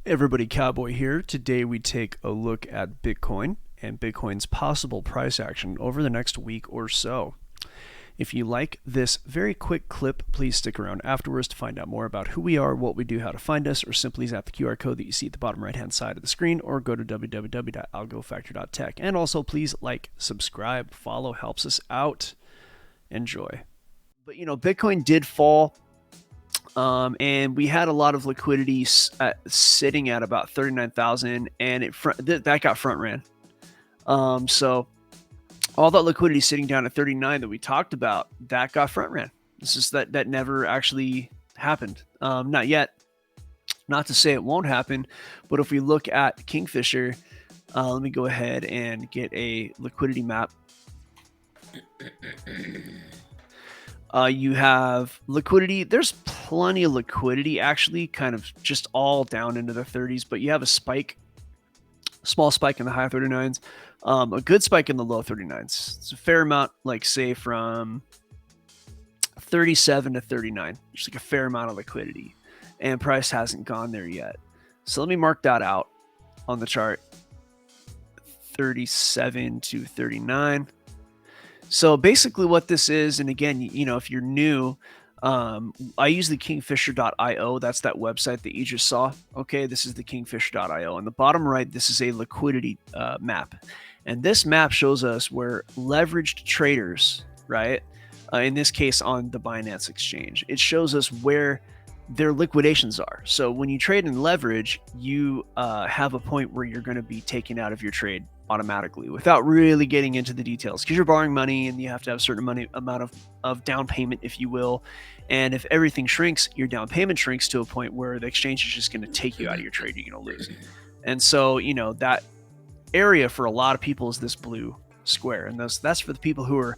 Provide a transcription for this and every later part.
Everybody, Cowboy here. Today we take a look at Bitcoin and Bitcoin's possible price action over the next week or so. If you like this very quick clip, please stick around afterwards to find out more about who we are, what we do, how to find us, or simply zap the QR code that you see at the bottom right-hand side of the screen, or go to www.algofactory.tech. And also, please like, subscribe, follow, helps us out. Enjoy. But Bitcoin did fall. And we had a lot of liquidity sitting at about 39,000, and that got front ran. So all that liquidity sitting down at 39 that we talked about, that got front ran. It's just that never actually happened. Not yet. Not to say it won't happen, but if we look at Kingfisher, let me go ahead and get a liquidity map. You have liquidity. There's plenty of liquidity, actually, kind of just all down into the 30s, but you have a spike, small spike in the high 39s, a good spike in the low 39s. It's a fair amount, like say from 37 to 39, just like a fair amount of liquidity, and price hasn't gone there yet. So let me mark that out on the chart. 37 to 39. So basically what this is, and again, if you're new, I use the kingfisher.io. That's that website that you just saw. Okay, this is the kingfisher.io. On the bottom right, this is a liquidity map. And this map shows us where leveraged traders, right, in this case on the Binance exchange, it shows us where their liquidations are. So when you trade in leverage, you have a point where you're going to be taken out of your trade automatically without really getting into the details, because you're borrowing money and you have to have a certain amount of down payment, if you will. And if everything shrinks, your down payment shrinks to a point where the exchange is just going to take you out of your trade. You're going to lose. And so, that area for a lot of people is this blue square. And that's for the people who are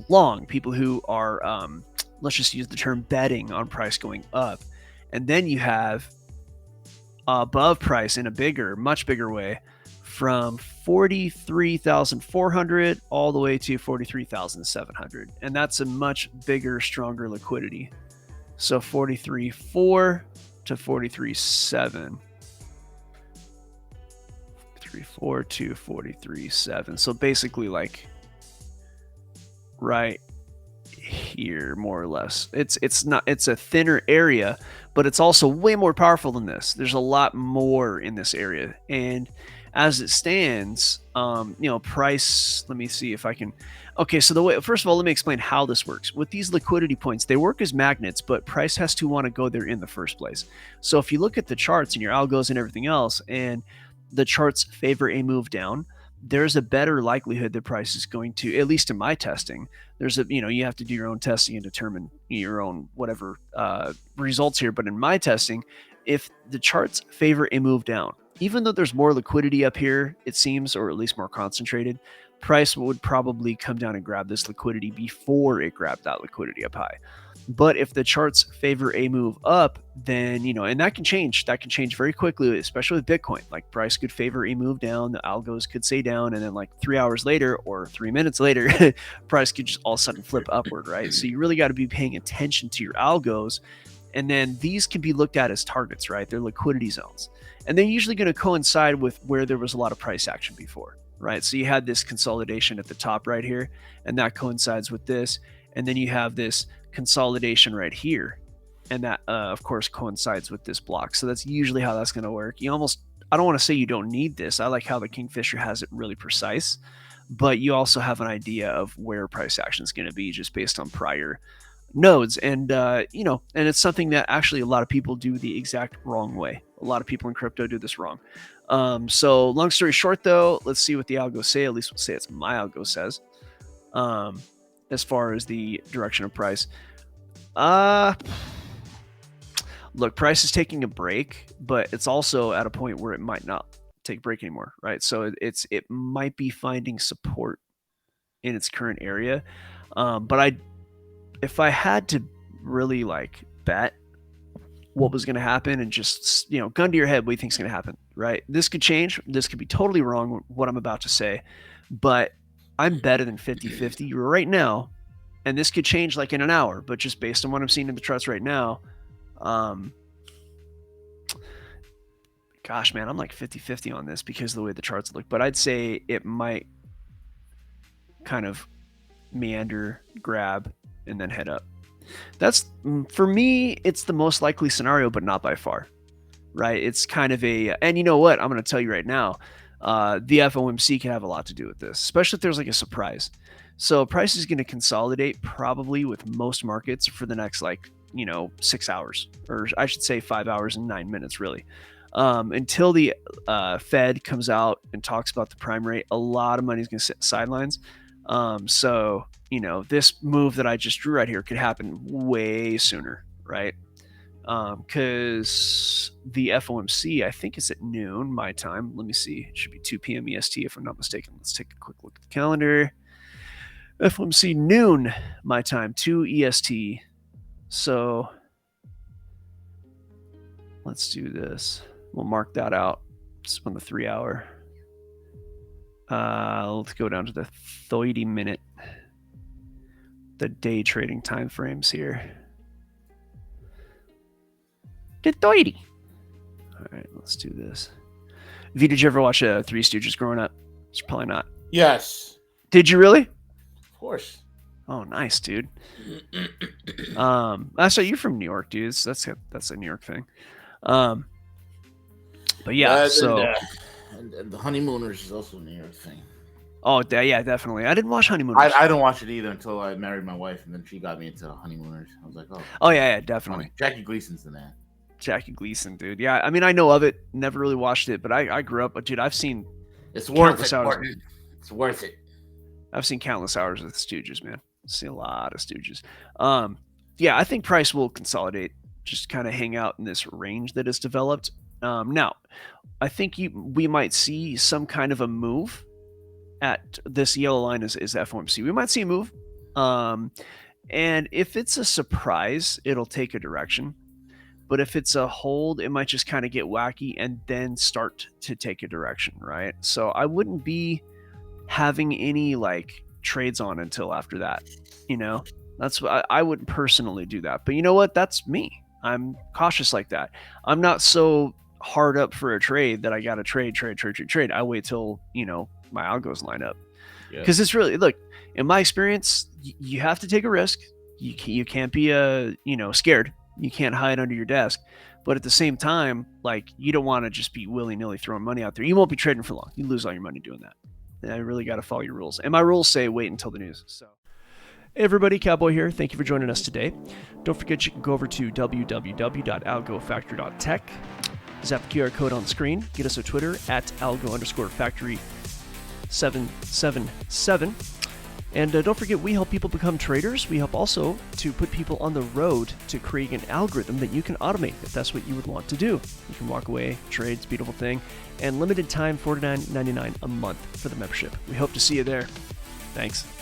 long, people who are, let's just use the term betting on price going up. And then you have above price in a much bigger way, from 43,400 all the way to 43,700. And that's a much bigger, stronger liquidity. So 43.4 to 43.7. 43.4 to 43.7. So basically like right here, more or less. It's a thinner area, but it's also way more powerful than this. There's a lot more in this area. And as it stands, price, let me see if I can. Okay, so first of all, let me explain how this works. With these liquidity points, they work as magnets, but price has to want to go there in the first place. So if you look at the charts and your algos and everything else, and the charts favor a move down, there's a better likelihood that price is going to, at least in my testing, you have to do your own testing and determine your own whatever results here. But in my testing, if the charts favor a move down, even though there's more liquidity up here, it seems, or at least more concentrated, price would probably come down and grab this liquidity before it grabbed that liquidity up high. But if the charts favor a move up, then, and that can change. That can change very quickly, especially with Bitcoin. Like price could favor a move down, the algos could say down, and then like 3 hours later or 3 minutes later, price could just all of a sudden flip upward, right? So you really got to be paying attention to your algos. And then these can be looked at as targets, right? They're liquidity zones. And they're usually going to coincide with where there was a lot of price action before, right? So you had this consolidation at the top right here, and that coincides with this. And then you have this consolidation right here, and that, of course, coincides with this block. So that's usually how that's going to work. I don't want to say you don't need this. I like how the Kingfisher has it really precise, but you also have an idea of where price action is going to be just based on prior nodes. And and it's something that actually a lot of people do the exact wrong way. A lot of people in crypto do this wrong. So long story short, though, let's see what the algos say. At least we'll say it's my algo says, as far as the direction of price. Look, price is taking a break, but it's also at a point where it might not take a break anymore, right? So it might be finding support in its current area. But if I had to really like bet what was going to happen and just, gun to your head, what do you think is going to happen, right? This could change. This could be totally wrong, what I'm about to say, but I'm better than 50-50 right now. And this could change like in an hour, but just based on what I'm seeing in the charts right now, Gosh, man, I'm like 50-50 on this because of the way the charts look, but I'd say it might kind of meander, grab, and then head up. That's, for me, it's the most likely scenario, but not by far, right? It's kind of and you know what? I'm going to tell you right now, the FOMC can have a lot to do with this, especially if there's like a surprise. So price is going to consolidate probably with most markets for the next 6 hours, or I should say 5 hours and 9 minutes, really. Until the Fed comes out and talks about the prime rate, a lot of money is going to sit sidelines. So, this move that I just drew right here could happen way sooner, right? Because the FOMC, I think, is at noon my time. Let me see. It should be 2 p.m. EST if I'm not mistaken. Let's take a quick look at the calendar. FOMC noon my time, 2 EST. So let's do this. We'll mark that out. It's on the 3 hour. Let's go down to the 30 minute, the day trading time frames here. The 30. All right, let's do this. V, did you ever watch Three Stooges growing up? It's probably not. Yes. Did you really? Of course. Oh, nice, dude. So you're from New York, dude. That's a New York thing. But yeah, and the Honeymooners is also a New York thing. Oh, yeah, definitely. I didn't watch Honeymooners. I didn't watch it either until I married my wife, and then she got me into Honeymooners. I was like, oh yeah, definitely. Jackie Gleason's in that. Jackie Gleason, dude. Yeah, I mean, I know of it. Never really watched it, but I grew up. But dude, I've seen. It's worth it. It's worth it. I've seen countless hours of the Stooges, man. I've seen a lot of Stooges. Yeah, I think price will consolidate, just kind of hang out in this range that is developed. Now, I think we might see some kind of a move at this yellow line is FOMC. We might see a move. And if it's a surprise, it'll take a direction. But if it's a hold, it might just kind of get wacky and then start to take a direction, right? So I wouldn't be having any trades on until after that. That's what I wouldn't personally do that. But you know what? That's me. I'm cautious like that. I'm not so hard up for a trade that I got to trade. I wait till, my algos line up. Because it's really, look, in my experience, you have to take a risk. You can't be scared. You can't hide under your desk. But at the same time, you don't want to just be willy-nilly throwing money out there. You won't be trading for long. You lose all your money doing that. And I really got to follow your rules. And my rules say wait until the news. So, hey everybody, Cowboy here. Thank you for joining us today. Don't forget you can go over to www.algofactory.tech. Zap the QR code on the screen. Get us a Twitter at algo_factory777. And don't forget, we help people become traders. We help also to put people on the road to creating an algorithm that you can automate if that's what you would want to do. You can walk away, trade, it's a beautiful thing. And limited time, $49.99 a month for the membership. We hope to see you there. Thanks.